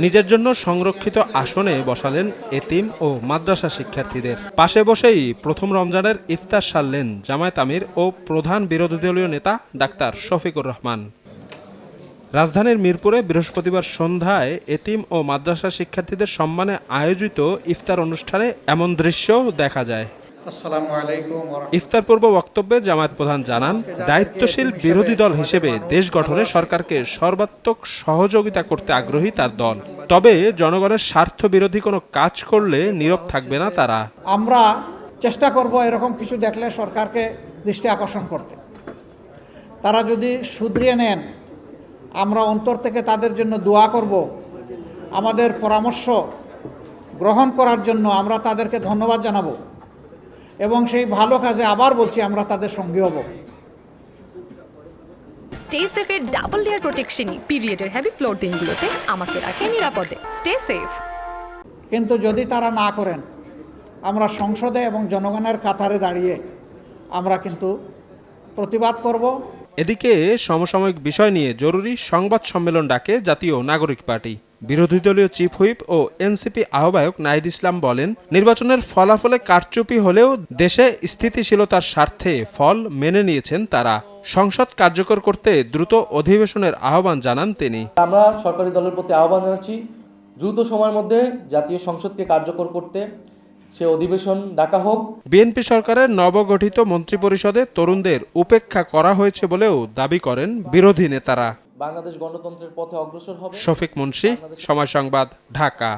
নিজের জন্য সংরক্ষিত আসনে বসালেন এতিম ও মাদ্রাসা শিক্ষার্থীদের। পাশে বসেই প্রথম রমজানের ইফতার সারলেন জামায়াত আমির ও প্রধান বিরোধী দলীয় নেতা ডাক্তার শফিকুর রহমান। রাজধানীর মিরপুরে বৃহস্পতিবার সন্ধ্যায় এতিম ও মাদ্রাসা শিক্ষার্থীদের সম্মানে আয়োজিত ইফতার অনুষ্ঠানে এমন দৃশ্য দেখা যায়। ইফতার পূর্ব বক্তব্যে জামায়াত প্রধান জানান, দায়িত্বশীল বিরোধী দল হিসেবে দেশ গঠনে সরকারকে সর্বাত্মক সহযোগিতা করতে আগ্রহী তার দল। তবে জনগণের স্বার্থ বিরোধী কোনো কাজ করলে নীরব থাকবে না তারা। আমরা চেষ্টা করব এরকম কিছু দেখলে সরকারকে দৃষ্টি আকর্ষণ করতে। তারা যদি শুধরিয়ে নেন, আমরা অন্তর থেকে তাদের জন্য দোয়া করব। আমাদের পরামর্শ গ্রহণ করার জন্য আমরা তাদেরকে ধন্যবাদ জানাবো এবং সেই ভালো কাজে আবার বলছি আমরা তাদের সঙ্গী হব। স্টে সেফের ডাবল লেয়ার প্রোটেকশনই পিরিয়ডের হেভি ফ্লোর দিনগুলোতে আমাকে রাখে নিরাপদে। Stay safe. কিন্তু যদি তারা না করেন, আমরা সংসদে এবং জনগণের কাতারে দাঁড়িয়ে আমরা কিন্তু প্রতিবাদ করব। এদিকে সমসাময়িক বিষয় নিয়ে জরুরি সংবাদ সম্মেলন ডাকে জাতীয় নাগরিক পার্টি। বিরোধী দলীয় চিফ হুইপ ও এনসিপি আহ্বায়ক নাহিদ ইসলাম বলেন, নির্বাচনের ফলাফলে কারচুপি হলেও দেশে স্থিতিশীলতার স্বার্থে ফল মেনে নিয়েছেন তারা। সংসদ কার্যকর করতে দ্রুত অধিবেশনের আহ্বান জানান তিনি। আমরা সরকারি দলের প্রতি আহ্বান জানাচ্ছি দ্রুত সময়ের মধ্যে জাতীয় সংসদকে কার্যকর করতে সে অধিবেশন ডাকা হোক। বিএনপি সরকারের নবগঠিত মন্ত্রিপরিষদে তরুণদের উপেক্ষা করা হয়েছে বলেও দাবি করেন বিরোধী নেতারা। বাংলাদেশ গণতন্ত্রের পথে অগ্রসর হবে। শফিক মুন্সি, সময় সংবাদ, ঢাকা।